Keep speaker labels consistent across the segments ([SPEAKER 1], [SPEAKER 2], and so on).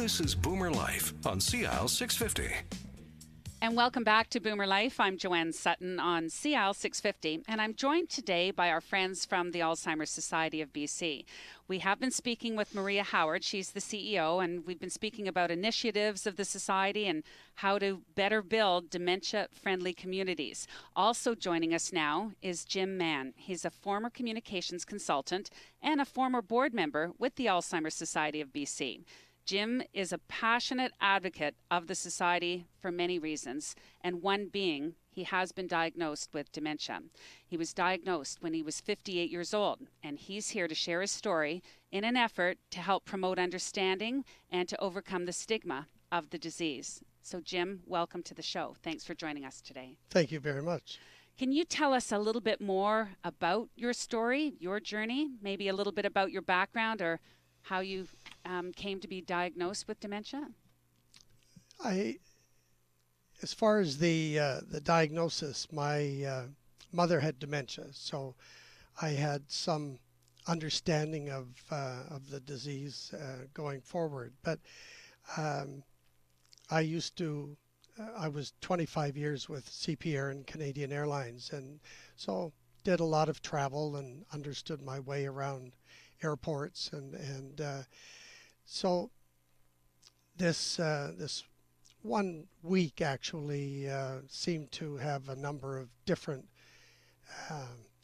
[SPEAKER 1] This is Boomer Life on CL 650.
[SPEAKER 2] And welcome back to Boomer Life. I'm Joanne Sutton on CL 650, and I'm joined today by our friends from the Alzheimer's Society of BC. We have been speaking with Maria Howard. She's the CEO, and we've been speaking about initiatives of the Society and how to better build dementia-friendly communities. Also joining us now is Jim Mann. He's a former communications consultant and a former board member with the Alzheimer's Society of BC. Jim is a passionate advocate of the Society for many reasons, and one being he has been diagnosed with dementia. He was diagnosed when he was 58 years old, and he's here to share his story in an effort to help promote understanding and to overcome the stigma of the disease. So Jim, welcome to the show. Thanks for joining us today.
[SPEAKER 3] Thank you very much.
[SPEAKER 2] Can you tell us a little bit more about your story, your journey, maybe a little bit about your background or how you came to be diagnosed with dementia?
[SPEAKER 3] As far as the diagnosis, my mother had dementia, so I had some understanding of the disease going forward. But I was 25 years with CP and Canadian Airlines, and so did a lot of travel and understood my way around airports, and so this 1 week actually seemed to have a number of different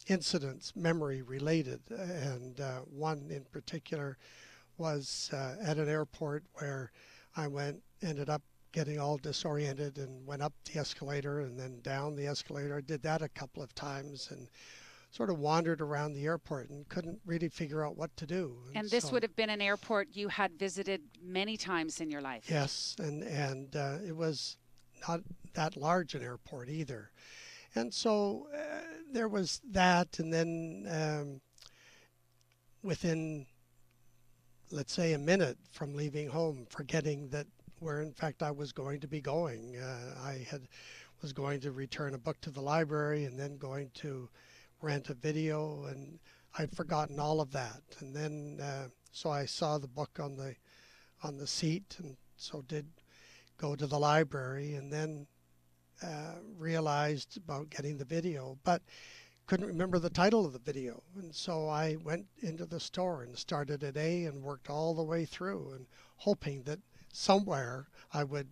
[SPEAKER 3] incidents, memory related, and one in particular was at an airport where I ended up getting all disoriented and went up the escalator and then down the escalator. I did that a couple of times and sort of wandered around the airport and couldn't really figure out what to do.
[SPEAKER 2] And this would have been an airport you had visited many times in your life.
[SPEAKER 3] Yes, and it was not that large an airport either. And so there was that, and then within, let's say, a minute from leaving home, forgetting that where in fact I was going to be going. Was going to return a book to the library and then going to rent a video, and I'd forgotten all of that. And then so I saw the book on the seat, and so did go to the library, and then realized about getting the video, but couldn't remember the title of the video. And so I went into the store and started at A and worked all the way through, and hoping that somewhere I would,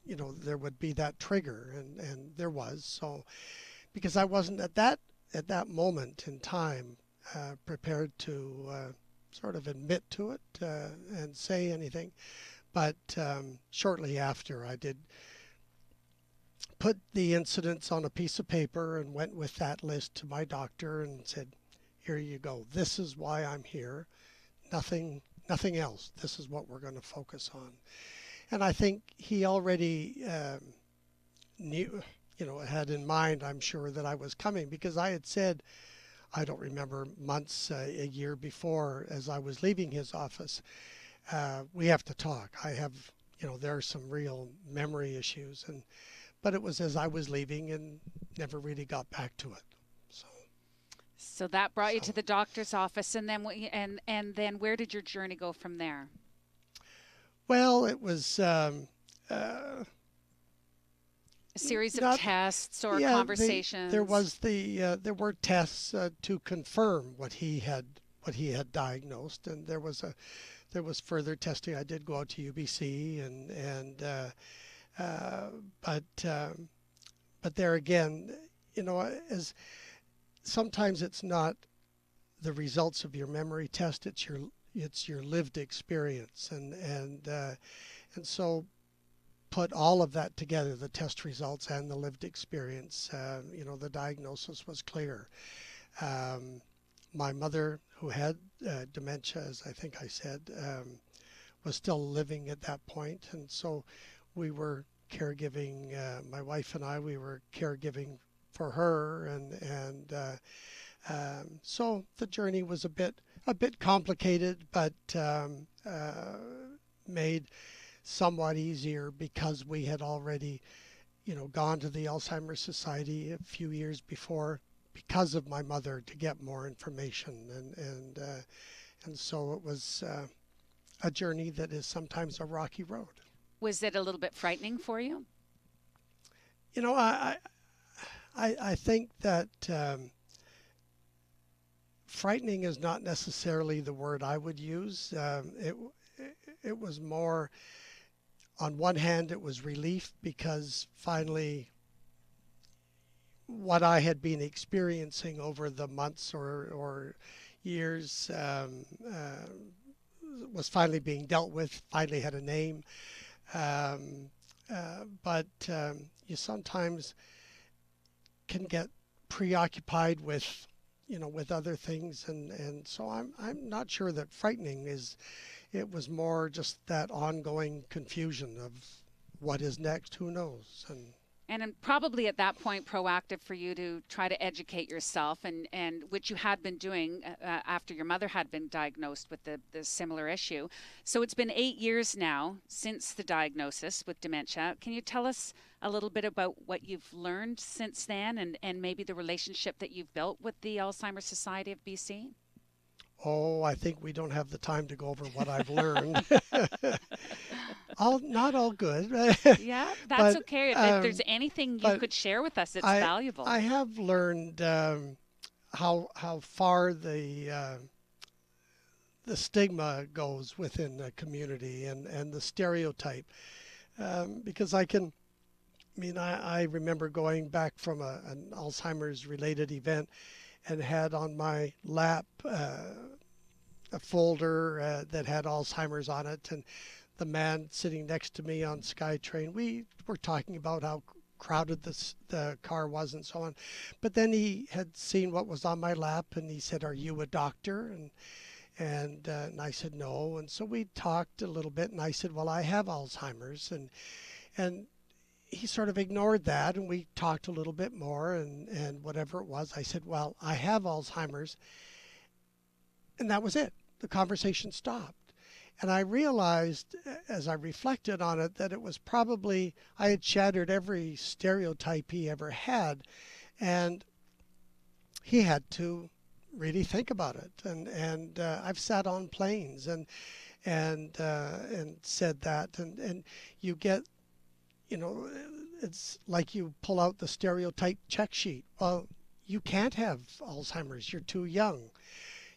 [SPEAKER 3] there would be that trigger, and there was. So because I wasn't at that moment in time prepared to sort of admit to it and say anything. But shortly after, I did put the incidents on a piece of paper and went with that list to my doctor and said, here you go. This is why I'm here. Nothing else. This is what we're going to focus on. And I think he already knew, had in mind, I'm sure, that I was coming, because I had said, I don't remember, months, a year before, as I was leaving his office, we have to talk. I have, there are some real memory issues, but it was as I was leaving and never really got back to it.
[SPEAKER 2] So that brought you to the doctor's office, and then and then where did your journey go from there?
[SPEAKER 3] Well, it was
[SPEAKER 2] a series of tests or conversations.
[SPEAKER 3] There were tests to confirm what he had diagnosed, and there was further testing. I did go out to UBC, but there again, as sometimes it's not the results of your memory test; it's your lived experience, and so put all of that together, the test results and the lived experience. The diagnosis was clear. My mother, who had dementia, as I think I said, was still living at that point, and so we were caregiving. My wife and I, we were caregiving for her, and so the journey was a bit complicated, but made somewhat easier because we had already, gone to the Alzheimer's Society a few years before because of my mother to get more information, and so it was a journey that is sometimes a rocky road.
[SPEAKER 2] Was it a little bit frightening for you?
[SPEAKER 3] You know, I think that frightening is not necessarily the word I would use. It was more, on one hand, it was relief because finally what I had been experiencing over the months or years was finally being dealt with, finally had a name. But you sometimes can get preoccupied with, with other things, and so I'm not sure that frightening is. It was more just that ongoing confusion of what is next, who knows,
[SPEAKER 2] and probably at that point proactive for you to try to educate yourself, and which you had been doing after your mother had been diagnosed with the similar issue. So it's been 8 years now since the diagnosis with dementia. Can you tell us a little bit about what you've learned since then, and maybe the relationship that you've built with the Alzheimer's Society of BC?
[SPEAKER 3] Oh, I think we don't have the time to go over what I've learned. Not all good.
[SPEAKER 2] Yeah, that's
[SPEAKER 3] but,
[SPEAKER 2] okay. If there's anything you could share with us, it's valuable.
[SPEAKER 3] I have learned how far the stigma goes within the community and the stereotype. Because I remember going back from an Alzheimer's related event and had on my lap a folder that had Alzheimer's on it, and the man sitting next to me on SkyTrain, we were talking about how crowded the car was and so on. But then he had seen what was on my lap, and he said, "Are you a doctor?" And I said, "No." And so we talked a little bit, and I said, "Well, I have Alzheimer's," and he sort of ignored that, and we talked a little bit more, and whatever it was, I said, "Well, I have Alzheimer's," and that was it. The conversation stopped. And I realized, as I reflected on it, that it was probably, I had shattered every stereotype he ever had, and he had to really think about it. And I've sat on planes and said that, and you get, it's like you pull out the stereotype check sheet. Well, you can't have Alzheimer's. You're too young.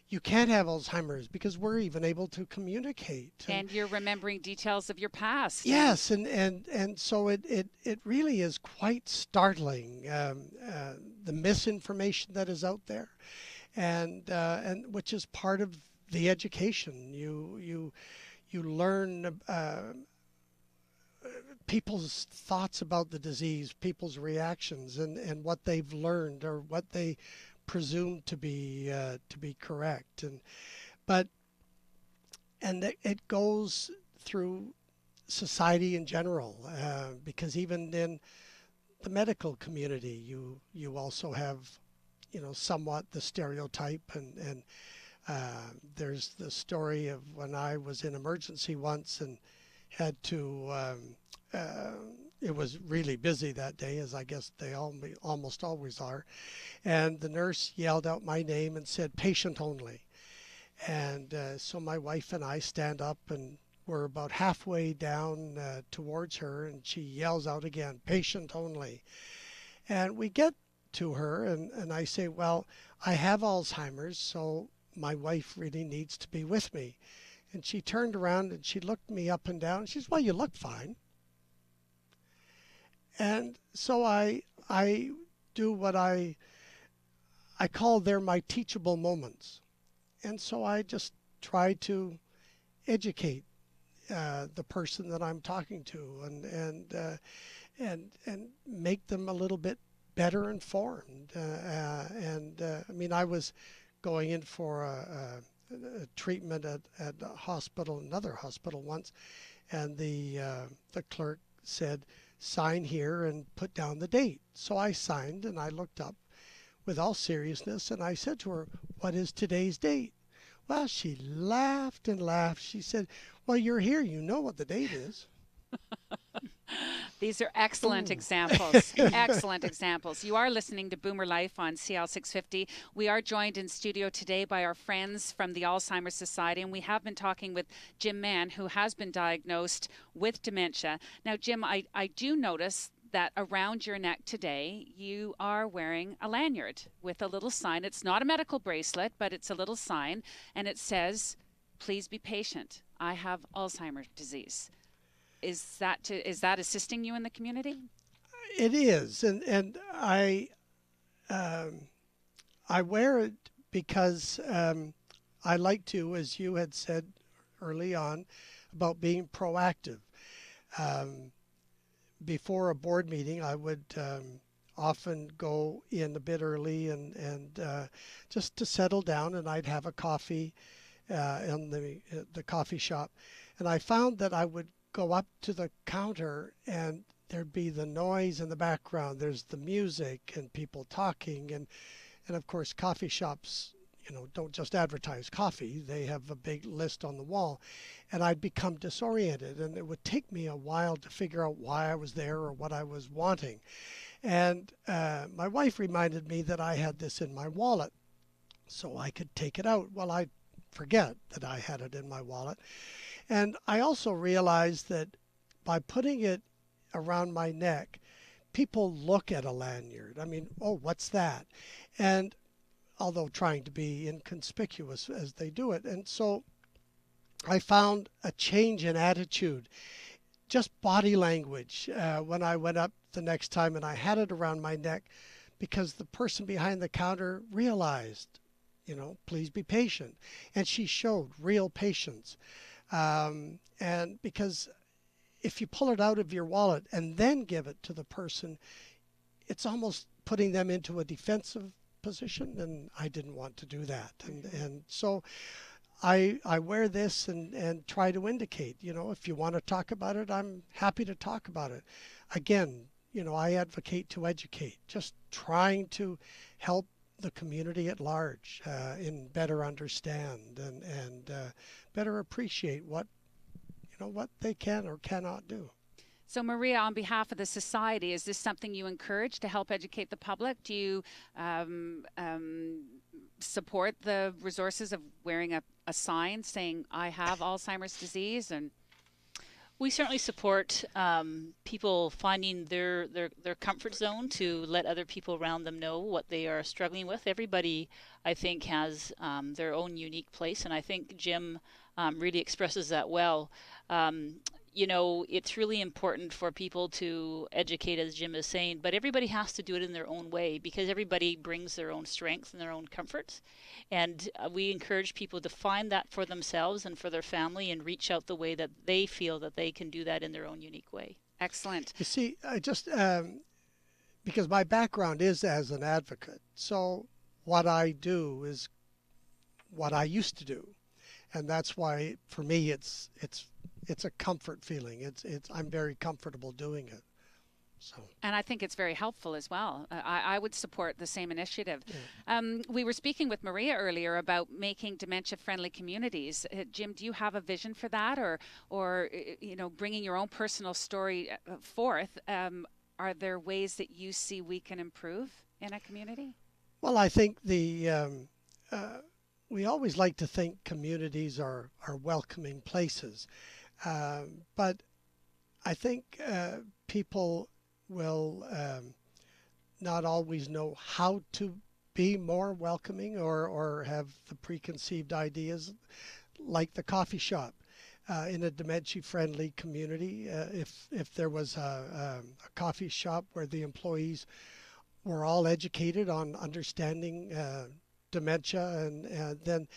[SPEAKER 3] You can't have Alzheimer's because we're even able to communicate.
[SPEAKER 2] And you're remembering details of your past.
[SPEAKER 3] Yes, and so it really is quite startling, the misinformation that is out there, and which is part of the education. You learn people's thoughts about the disease, people's reactions, and what they've learned or what they presumed to be correct, and it goes through society in general, because even in the medical community, you also have, somewhat the stereotype, and there's the story of when I was in emergency once and had to. It was really busy that day, as I guess they almost always are. And the nurse yelled out my name and said, "Patient only." And so my wife and I stand up, and we're about halfway down towards her, and she yells out again, "Patient only." And we get to her, and I say, "Well, I have Alzheimer's, so my wife really needs to be with me." And she turned around and she looked me up and down. And she says, "Well, you look fine." And so I do what I call they're my teachable moments. And so I just try to educate the person that I'm talking to, and make them a little bit better informed. I was going in for a treatment at a hospital, another hospital once, and the clerk said, "Sign here and put down the date." So I signed, and I looked up with all seriousness, and I said to her, "What is today's date?" Well, she laughed and laughed. She said, "Well, you're here. You know what the date is."
[SPEAKER 2] These are excellent examples. Excellent examples. You are listening to Boomer Life on CL 650. We are joined in studio today by our friends from the Alzheimer's Society, and we have been talking with Jim Mann, who has been diagnosed with dementia. Now, Jim, I do notice that around your neck today, you are wearing a lanyard with a little sign. It's not a medical bracelet, but it's a little sign, and it says, "Please be patient. I have Alzheimer's disease." Is that assisting you in the community?
[SPEAKER 3] It is, and I wear it because I like to, as you had said early on, about being proactive. Before a board meeting, I would often go in a bit early and just to settle down, and I'd have a coffee in the coffee shop, and I found that I would go up to the counter and there'd be the noise in the background. There's the music and people talking, and of course coffee shops, don't just advertise coffee. They have a big list on the wall, and I'd become disoriented, and it would take me a while to figure out why I was there or what I was wanting. And my wife reminded me that I had this in my wallet, so I could take it out. Well, I'd forget that I had it in my wallet. And I also realized that by putting it around my neck, people look at a lanyard. I mean, oh, what's that? And although trying to be inconspicuous as they do it. And so I found a change in attitude, just body language, when I went up the next time and I had it around my neck, because the person behind the counter realized, please be patient. And she showed real patience. And because if you pull it out of your wallet and then give it to the person, it's almost putting them into a defensive position, and I didn't want to do that. And so I wear this and try to indicate, if you want to talk about it, I'm happy to talk about it. Again, I advocate to educate, just trying to help the community at large in better understand and better appreciate what they can or cannot do.
[SPEAKER 2] So Maria, on behalf of the society, is this something you encourage to help educate the public? Do you support the resources of wearing a sign saying, "I have Alzheimer's disease"? And
[SPEAKER 4] we certainly support people finding their comfort zone to let other people around them know what they are struggling with. Everybody, I think, has their own unique place, and I think Jim really expresses that well. It's really important for people to educate, as Jim is saying, but everybody has to do it in their own way, because everybody brings their own strength and their own comforts. And we encourage people to find that for themselves and for their family and reach out the way that they feel that they can do that in their own unique way.
[SPEAKER 2] Excellent.
[SPEAKER 3] You see, I just, because my background is as an advocate, so what I do is what I used to do. And that's why, for me, it's a comfort feeling. I'm very comfortable doing it. So.
[SPEAKER 2] And I think it's very helpful as well. I would support the same initiative. Yeah. We were speaking with Maria earlier about making dementia-friendly communities. Jim, do you have a vision for that, or bringing your own personal story forth? Are there ways that you see we can improve in a community?
[SPEAKER 3] Well, I think we always like to think communities are welcoming places. But I think people will not always know how to be more welcoming or have the preconceived ideas, like the coffee shop. In a dementia-friendly community, if there was a coffee shop where the employees were all educated on understanding dementia, and then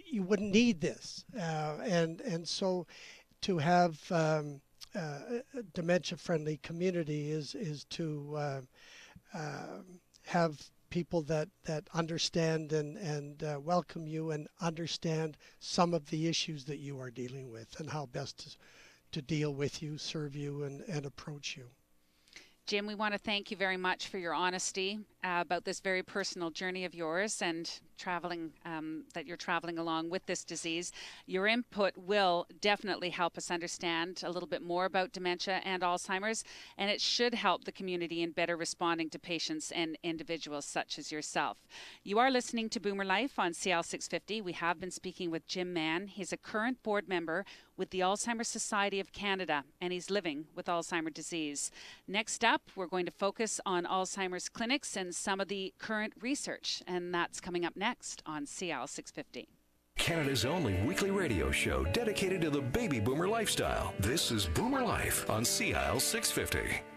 [SPEAKER 3] you wouldn't need this. And so to have a dementia-friendly community is to have people that understand and welcome you and understand some of the issues that you are dealing with and how best to deal with you, serve you, and approach you.
[SPEAKER 2] Jim, we want to thank you very much for your honesty about this very personal journey of yours and traveling, that you're traveling along with this disease. Your input will definitely help us understand a little bit more about dementia and Alzheimer's, and it should help the community in better responding to patients and individuals such as yourself. You are listening to Boomer Life on CL 650. We have been speaking with Jim Mann. He's a current board member with the Alzheimer's Society of Canada, and he's living with Alzheimer's disease. Next up, we're going to focus on Alzheimer's clinics and some of the current research, and that's coming up next on CL 650.
[SPEAKER 1] Canada's only weekly radio show dedicated to the baby boomer lifestyle. This is Boomer Life on CL 650.